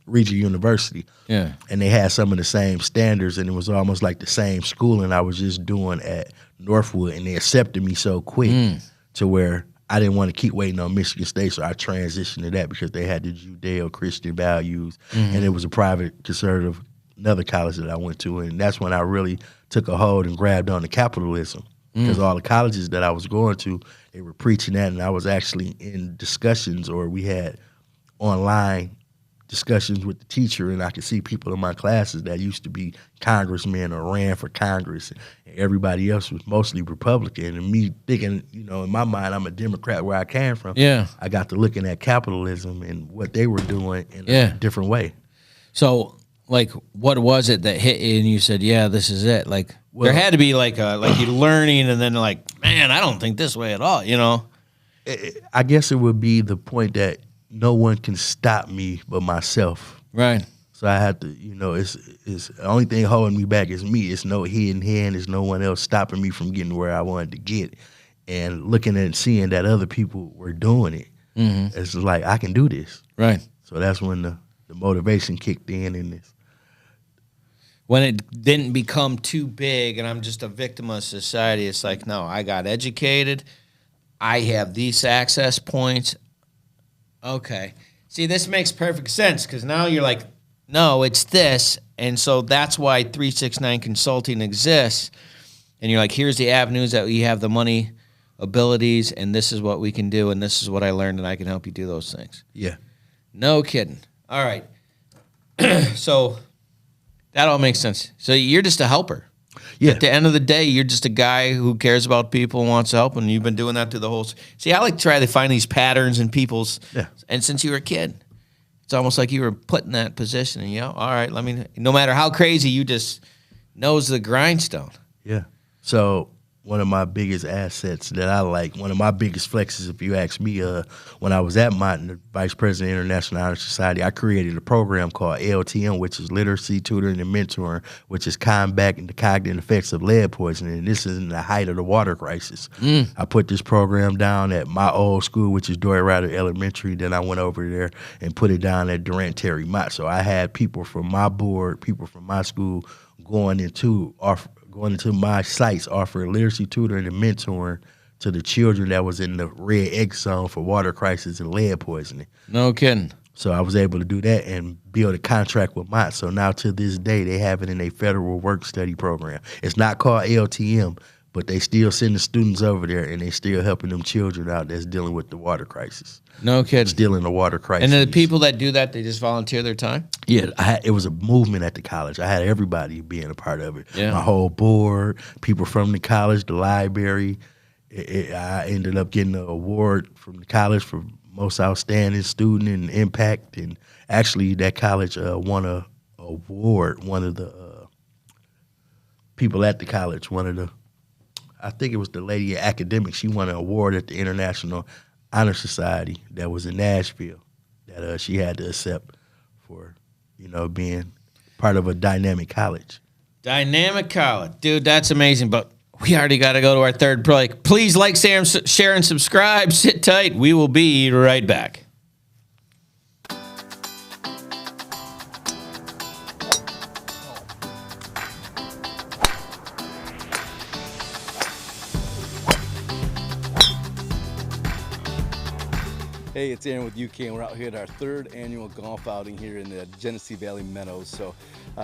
Regent University, and they had some of the same standards, and it was almost like the same schooling I was just doing at Northwood, and they accepted me so quick to where I didn't want to keep waiting on Michigan State, so I transitioned to that because they had the Judeo-Christian values, and it was a private conservative, another college that I went to, and that's when I really took a hold and grabbed on to capitalism, because all the colleges that I was going to, they were preaching that, and I was actually in discussions, or we had online discussions with the teacher, and I could see people in my classes that used to be congressmen or ran for Congress, and everybody else was mostly Republican, and me thinking, in my mind, I'm a Democrat where I came from. I got to looking at capitalism and what they were doing in a different way. So, like, what was it that hit you and you said, yeah, this is it? Like, there had to be like you learning, and then like, man, I don't think this way at all, I guess it would be the point that no one can stop me but myself. Right. So I have to, it's the only thing holding me back is me. It's no hidden hand. There's no one else stopping me from getting where I wanted to get. And looking at and seeing that other people were doing it, it's like, I can do this. Right. So that's when the motivation kicked in this. When it didn't become too big and I'm just a victim of society, it's like, no, I got educated. I have these access points. Okay. See, this makes perfect sense, because now you're like, no, it's this. And so that's why 369 Consulting exists. And you're like, here's the avenues that we have the money, abilities, and this is what we can do, and this is what I learned, and I can help you do those things. Yeah. No kidding. All right. So that all makes sense. So you're just a helper. Yeah. At the end of the day, you're just a guy who cares about people and wants to help, and you've been doing that through the whole. See, I like to try to find these patterns in people's. Yeah. And since you were a kid, it's almost like you were put in that position, and all right, no matter how crazy, you just knows the grindstone. Yeah. So one of my biggest assets that I like, one of my biggest flexes, if you ask me, when I was at Mott, the Vice President of International Honor Society, I created a program called LTM, which is Literacy, Tutoring, and Mentoring, which is combating the cognitive effects of lead poisoning. And this is in the height of the water crisis. I put this program down at my old school, which is Dory Ryder Elementary. Then I went over there and put it down at Durant Terry Mott. So I had people from my board, people from my school going into my sites offering literacy, tutoring, and mentoring to the children that was in the red X zone for water crisis and lead poisoning. No kidding. So I was able to do that and build a contract with Mott. So now to this day, they have it in a federal work study program. It's not called LTM, but they still send the students over there, and they still helping them children out that's dealing with the water crisis. No kidding. Still in the water crisis. And then the people that do that, they just volunteer their time? Yeah, it was a movement at the college. I had everybody being a part of it. Yeah. My whole board, people from the college, the library. I ended up getting an award from the college for most outstanding student and impact. And actually, that college won a award. One of the people at the college, I think it was the lady at academics. She won an award at the International Honor Society that was in Nashville that she had to accept for, being part of a dynamic college. Dynamic college. Dude, that's amazing. But we already got to go to our third break. Please like, share, and subscribe. Sit tight. We will be right back. Hey, it's Aaron with UCAN. We're out here at our third annual golf outing here in the Genesee Valley Meadows. So,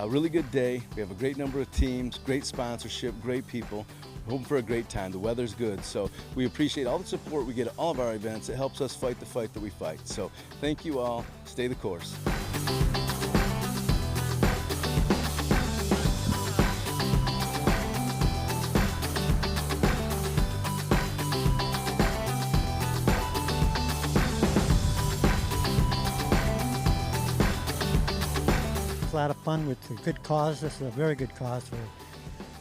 really good day. We have a great number of teams, great sponsorship, great people. We're hoping for a great time. The weather's good. So, we appreciate all the support we get at all of our events. It helps us fight the fight that we fight. So, thank you all. Stay the course. A lot of fun with a good cause. This is a very good cause,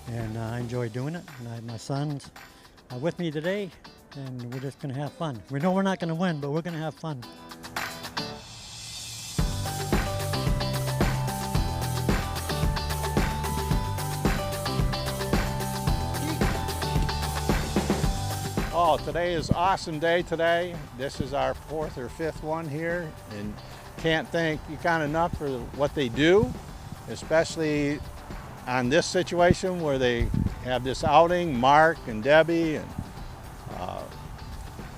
and I enjoy doing it. And my sons are with me today, and we're just going to have fun. We know we're not going to win, but we're going to have fun. Oh, today is an awesome day today. This is our fourth or fifth one here, and can't thank UCAN enough for what they do, especially on this situation where they have this outing. Mark and Debbie and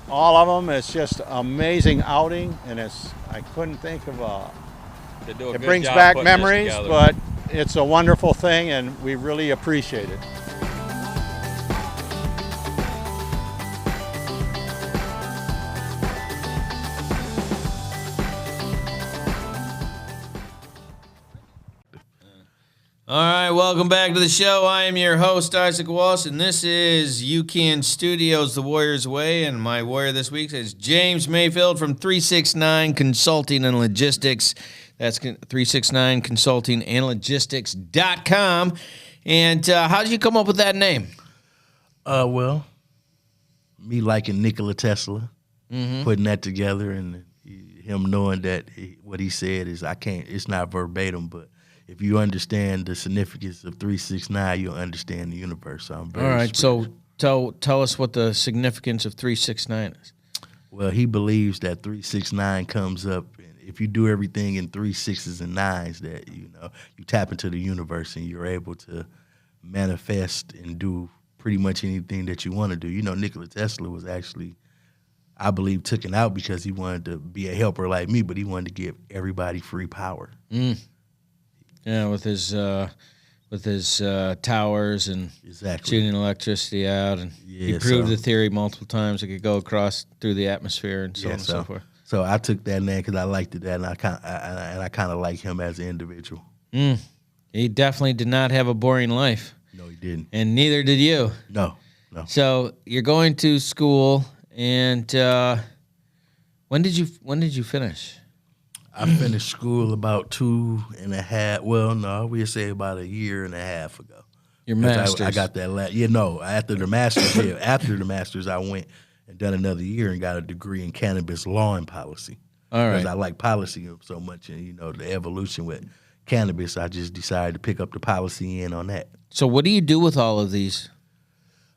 all of them. It's just an amazing outing, and I couldn't think of it brings back memories, but it's a wonderful thing, and we really appreciate it. All right, welcome back to the show. I am your host, Isaac Walsh, and this is UCAN Studios, The Warrior's Way, and my warrior this week is James Mayfield from 369 Consulting and Logistics. That's 369 Consulting and Logistics.com. And how did you come up with that name? Well, me liking Nikola Tesla, putting that together, and him knowing that what he said is it's not verbatim, but if you understand the significance of 369, you'll understand the universe. So I'm very all right, spiritual. so tell us what the significance of 369 is. Well, he believes that 369 comes up, and if you do everything in 3 6s and 9s, that you tap into the universe and you're able to manifest and do pretty much anything that you want to do. Nikola Tesla was actually, I believe, taken out because he wanted to be a helper like me, but he wanted to give everybody free power. Yeah, with his towers and Exactly. shooting electricity out, and he proved the theory multiple times. It could go across through the atmosphere and so on and so forth. So I took that name because I liked it, and I kind of like him as an individual. He definitely did not have a boring life. No, he didn't. And neither did you. No. So you're going to school, and when did you finish? I finished school about 2.5. Well, no, we'd say about a year and a half ago. Your master's. I got that. After the master's, after the master's, I went and done another year and got a degree in cannabis law and policy. All right. Because I like policy so much, and the evolution with cannabis, I just decided to pick up the policy end on that. So what do you do with all of these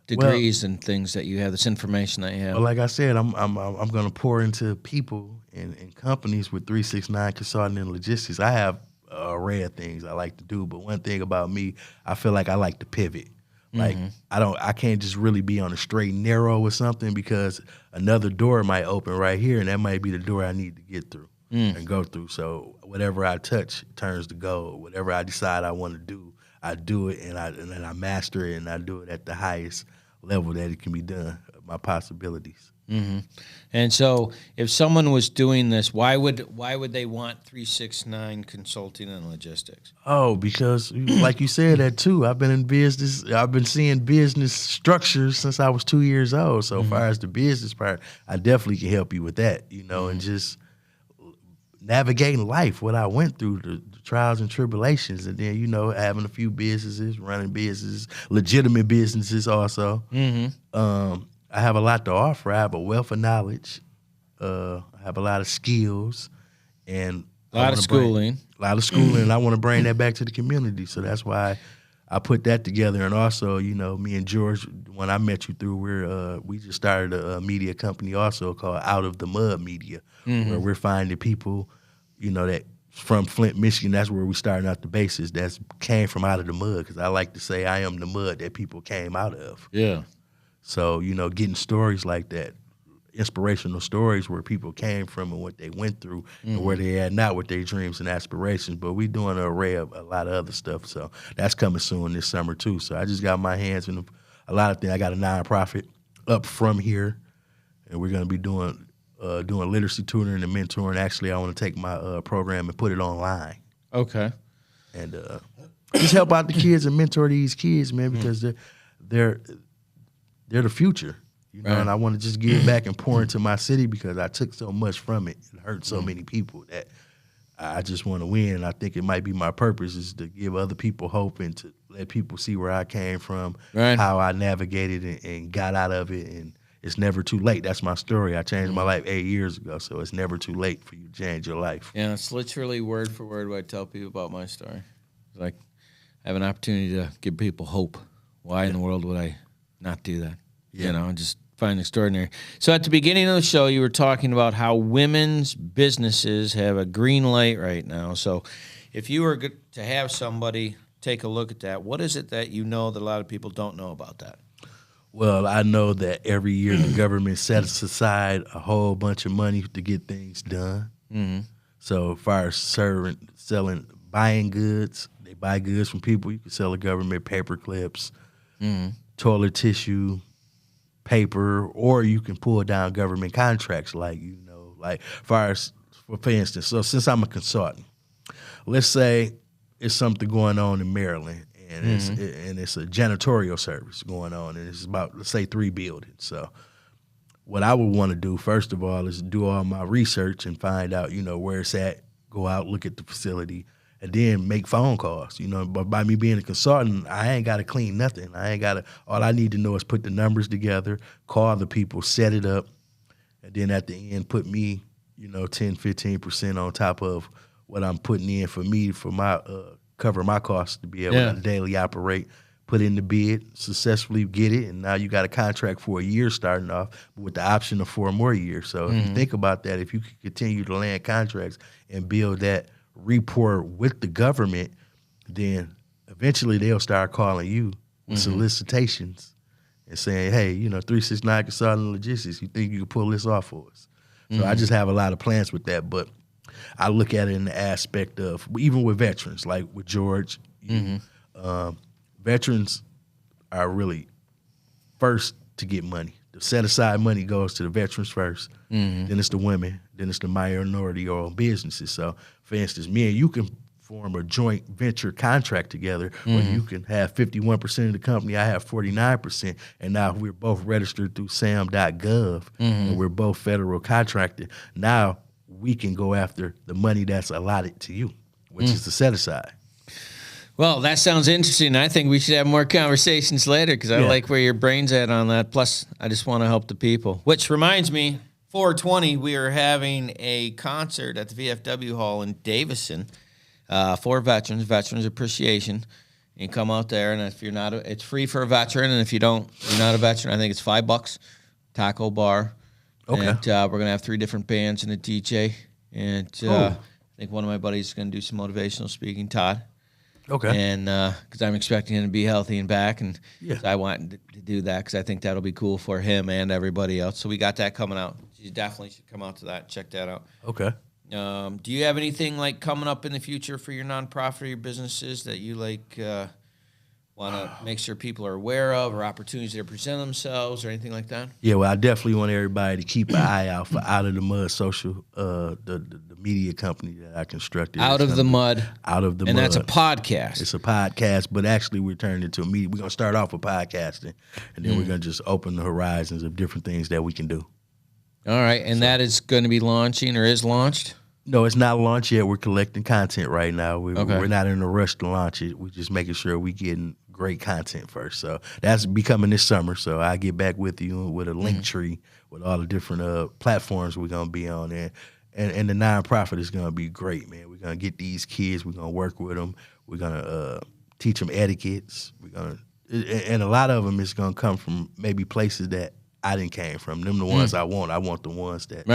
degrees and things that you have, this information that you have? Well, like I said, I'm going to pour into people and companies with 369 Consulting and Logistics. I have a array of things I like to do, but one thing about me, I feel like I like to pivot. Like I can't just really be on a straight and narrow with something, because another door might open right here, and that might be the door I need to get through and go through. So whatever I touch turns to gold. Whatever I decide I want to do, I do it, and I master it, and I do it at the highest level that it can be done. My possibilities. Mm-hmm. And so, if someone was doing this, why would they want 369 Consulting and Logistics? Oh, because like you said that too. I've been in business. I've been seeing business structures since I was 2 years old. So, as far as the business part, I definitely can help you with that. And just navigating life, what I went through, the trials and tribulations, and then having a few businesses, running businesses, legitimate businesses also. I have a lot to offer. I have a wealth of knowledge. I have a lot of skills, and a lot of schooling. And I want to bring that back to the community. So that's why I put that together. And also, me and George, when I met you through, we just started a media company also called Out of the Mud Media, where we're finding people, that from Flint, Michigan. That's where we started out the basis. That came from out of the mud, because I like to say I am the mud that people came out of. Yeah. So, getting stories like that, inspirational stories where people came from and what they went through and where they at now with their dreams and aspirations. But we doing an array of a lot of other stuff. So that's coming soon this summer too. So I just got my hands in a lot of things. I got a nonprofit up from here, and we're going to be doing literacy tutoring and mentoring. Actually, I want to take my program and put it online. Okay. And just help out the kids and mentor these kids, man, because they're the future, Right. And I want to just give back and pour into my city, because I took so much from it and hurt so many people that I just want to win. And I think it might be my purpose is to give other people hope and to let people see where I came from, Right. how I navigated and got out of it. And it's never too late. That's my story. I changed my life 8 years ago, so it's never too late for you to change your life. Yeah, it's literally word for word what I tell people about my story. Like, I have an opportunity to give people hope. Why in the world would I not do that? Yeah. Just find it extraordinary. So at the beginning of the show, you were talking about how women's businesses have a green light right now. So if you were to have somebody take a look at that, what is it that that a lot of people don't know about that? Well, I know that every year the government sets aside a whole bunch of money to get things done. Mm-hmm. So as far as buying goods, they buy goods from people. You can sell the government paper clips, toilet tissue, paper, or you can pull down government contracts like for instance, so since I'm a consultant, let's say it's something going on in Maryland and it's a janitorial service going on, and it's about, let's say, 3 buildings. So what I would want to do, first of all, is do all my research and find out, where it's at, go out, look at the facility, and then make phone calls, But by me being a consultant, I ain't got to clean nothing. All I need to know is put the numbers together, call the people, set it up, and then at the end put me, 10, 15% on top of what I'm putting in for my cover my costs to be able to daily operate, put in the bid, successfully get it, and now you got a contract for a year starting off with the option of 4 more years. So if you think about that, if you can continue to land contracts and build that rapport with the government, then eventually they'll start calling you with solicitations and saying, hey, 369 Consulting Logistics, you think you can pull this off for us? So I just have a lot of plans with that, but I look at it in the aspect of, even with veterans, like with George, veterans are really first to get money. The set-aside money goes to the veterans first, then it's the women, then it's the minority-owned businesses. So, for instance, me and you can form a joint venture contract together where you can have 51% of the company, I have 49%, and now we're both registered through sam.gov, and we're both federal contracted. Now we can go after the money that's allotted to you, which is the set aside. Well, that sounds interesting. I think we should have more conversations later because I Yeah. like where your brain's at on that. Plus, I just want to help the people. Which reminds me, 420, we are having a concert at the VFW Hall in Davison for veterans, Veterans Appreciation. You can come out there, and if you're not, it's free for a veteran, and if you're not a veteran, I think it's $5. Taco bar. Okay. And we're going to have 3 different bands and a DJ. And I think one of my buddies is going to do some motivational speaking, Todd. Okay. And because I'm expecting him to be healthy and back, and Yeah. so I want to do that because I think that'll be cool for him and everybody else. So we got that coming out. You definitely should come out to that. Check that out. Okay. Do you have anything like coming up in the future for your nonprofit or your businesses that you like want to make sure people are aware of, or opportunities that present themselves, or anything like that? Yeah, well, I definitely want everybody to keep an eye out for Out of the Mud Social, the media company that I constructed. Out of the Mud. Out of the and Mud. that's a podcast. It's a podcast, but actually we're turning it into a media. We're going to start off with podcasting, and then we're going to just open the horizons of different things that we can do. All right, and that is going to be launching or is launched? No, it's not launched yet. We're collecting content right now. Okay. We're not in a rush to launch it. We're just making sure we're getting great content first. So that's becoming this summer. So I'll get back with you with a link tree with all the different platforms we're going to be on there. And the nonprofit is going to be great, man. We're going to get these kids. We're going to work with them. We're going to teach them etiquettes. And a lot of them is going to come from maybe places that I didn't came from. Them the ones I want. I want the ones that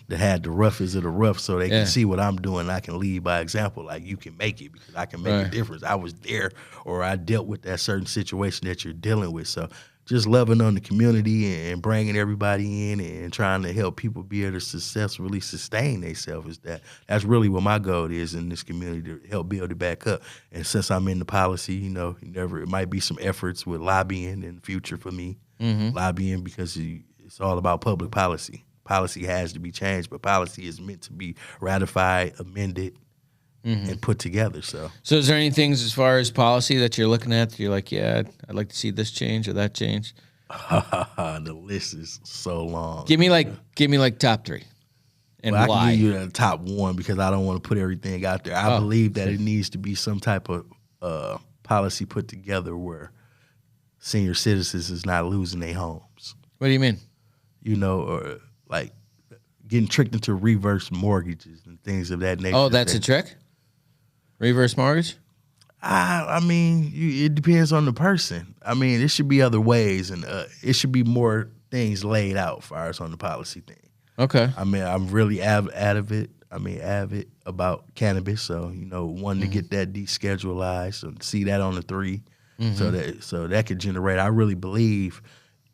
had the roughest of the rough, so they can see what I'm doing. I can lead by example. Like, you can make it because I can make a difference. I was there, or I dealt with that certain situation that you're dealing with. So just loving on the community and bringing everybody in and trying to help people be able to successfully sustain themselves. That's really what my goal is in this community, to help build it back up. And since I'm in the policy, it might be some efforts with lobbying in the future for me. Lobbying, because it's all about public policy. Policy has to be changed, but policy is meant to be ratified, amended, and put together. So is there any things as far as policy that you're looking at that you're like, yeah, I'd like to see this change or that change? The list is so long. Give me like top 3. And I why? can give you the top 1 because I don't want to put everything out there. I believe that it needs to be some type of policy put together where senior citizens is not losing their homes. What do you mean? Or like getting tricked into reverse mortgages and things of that nature. Oh, that's a trick? Reverse mortgage? I mean, it depends on the person. I mean, it should be other ways, and it should be more things laid out for us on the policy thing. Okay. I mean, I'm really avid about cannabis, so wanting to get that deschedulized and see that on the 3. So that could generate. I really believe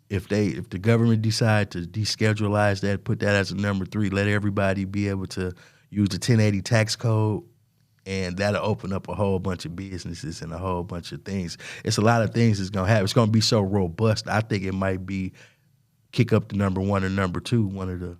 if the government decide to deschedule that, put that as a number 3, let everybody be able to use the 1080 tax code, and that'll open up a whole bunch of businesses and a whole bunch of things. It's a lot of things that's gonna happen. It's gonna be so robust. I think it might be kick up to number 1 or number 2. One of the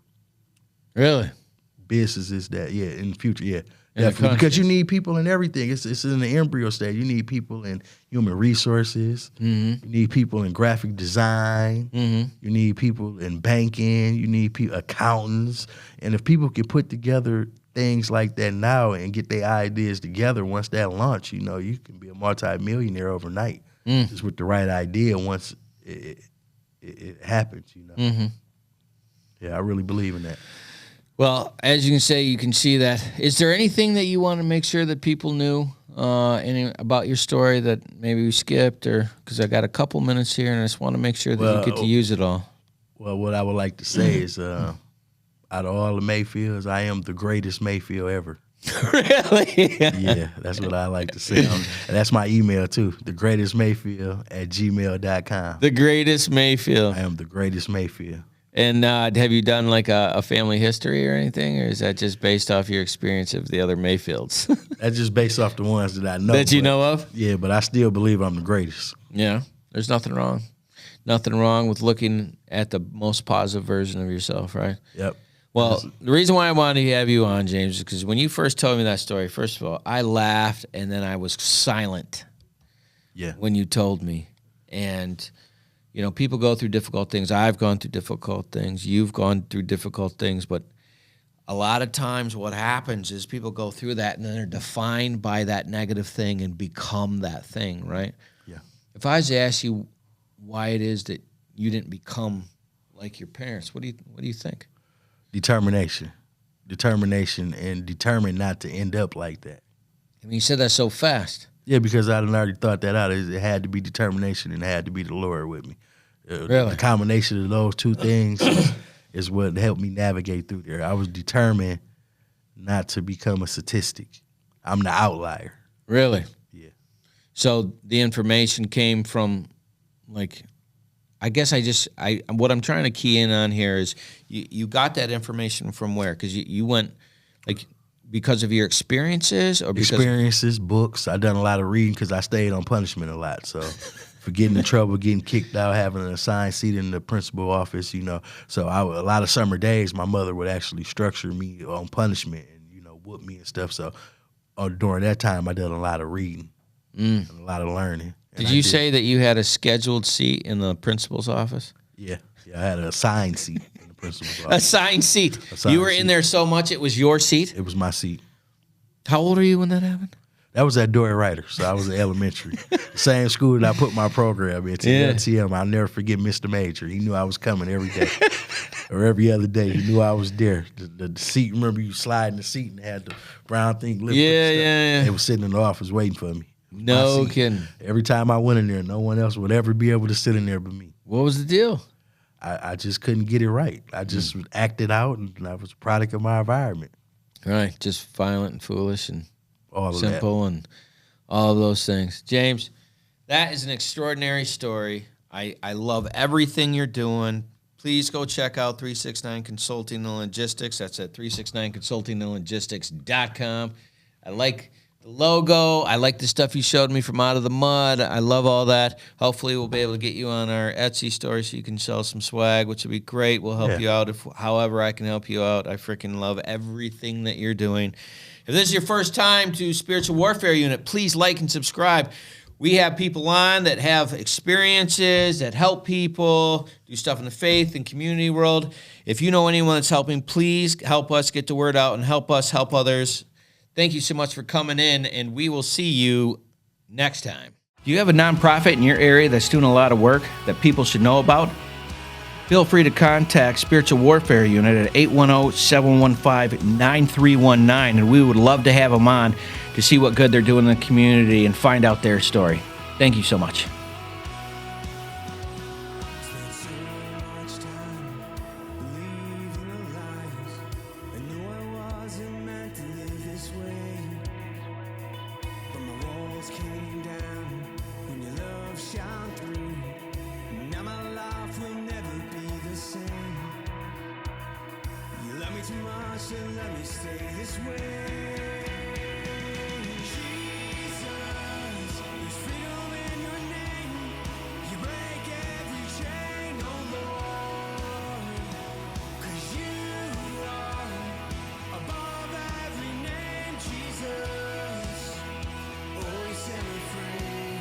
businesses that in the future, definitely, because you need people in everything. It's in the embryo stage. You need people in human resources. You need people in graphic design. You need people in banking. You need accountants. And if people can put together things like that now and get their ideas together, once that launch, you can be a multi-millionaire overnight just with the right idea once it happens. Yeah, I really believe in that. Well, as you can see that. Is there anything that you want to make sure that people knew about your story that maybe we skipped, or because I got a couple minutes here and I just want to make sure that you get to use it all? Well, what I would like to say is, out of all the Mayfields, I am the greatest Mayfield ever. Really? Yeah, that's what I like to say. And that's my email too, thegreatestmayfield@gmail.com. The greatest Mayfield. I am the greatest Mayfield. And have you done like a family history or anything, or is that just based off your experience of the other Mayfields? That's just based off the ones that I know. That you know of? Yeah, but I still believe I'm the greatest. Yeah, there's nothing wrong. Nothing wrong with looking at the most positive version of yourself, right? Yep. Well, the reason why I wanted to have you on, James, is because when you first told me that story, first of all, I laughed and then I was silent. Yeah. When you told me. And, you know, people go through difficult things. I've gone through difficult things. You've gone through difficult things. But a lot of times what happens is people go through that and then they're defined by that negative thing and become that thing, right? Yeah. If I was to ask you why it is that you didn't become like your parents, what do you think? Determination, and determined not to end up like that. I mean, you said that so fast. Yeah, because I done already thought that out. It had to be determination, and it had to be the Lord with me. Really? The combination of those two things is what helped me navigate through there. I was determined not to become a statistic. I'm the outlier. Really? Yeah. So the information came from, like, I guess what I'm trying to key in on here is you got that information from where? Because you went, like, because of your experiences or because experiences, books. I done a lot of reading because I stayed on punishment a lot. So for getting in trouble, getting kicked out, having an assigned seat in the principal office, you know. So a lot of summer days, my mother would actually structure me on punishment and, you know, whoop me and stuff. So during that time, I did a lot of reading and a lot of learning. Did you say that you had a scheduled seat in the principal's office? Yeah, I had an assigned seat in the principal's office. Assigned seat. Assigned You were seat. in there so much it was your seat? It was my seat. How old are you when that happened? That was at Dory Ryder, so I was in elementary. Same school that I put my program in, TLTM. I'll never forget Mr. Major. He knew I was coming every day or every other day. He knew I was there. The seat, remember you sliding the seat and had the brown thing lifted. Yeah. They was sitting in the office waiting for me. No kidding. Every time I went in there, no one else would ever be able to sit in there but me. What was the deal? I just couldn't get it right. I just acted out, and I was a product of my environment. Right, just violent and foolish and All of simple and all of those things. James, that is an extraordinary story. I love everything you're doing. Please go check out 369 Consulting and Logistics. That's at 369consultingandlogistics.com. I like the logo. I like the stuff you showed me from Out of the Mud. I love all that. Hopefully we'll be able to get you on our Etsy store so you can sell some swag, which would be great. We'll help you out however I can help you out. I freaking love everything that you're doing. If this is your first time to Spiritual Warfare Unit, please like and subscribe. We have people on that have experiences, that help people, do stuff in the faith and community world. If you know anyone that's helping, please help us get the word out and help us help others. Thank you so much for coming in, and we will see you next time. Do you have a nonprofit in your area that's doing a lot of work that people should know about? Feel free to contact Spiritual Warfare Unit at 810-715-9319, and we would love to have them on to see what good they're doing in the community and find out their story. Thank you so much. Spent so much time believing the lies. I knew I wasn't meant to live this way. But my walls came down when your love shone through. Now my life will never be the same. You love me too much to let me stay this way. Jesus, there's freedom in your name. You break every chain, oh Lord. 'Cause you are above every name, Jesus. Oh, you set me free.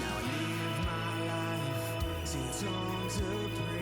Now I live my life singing songs of praise.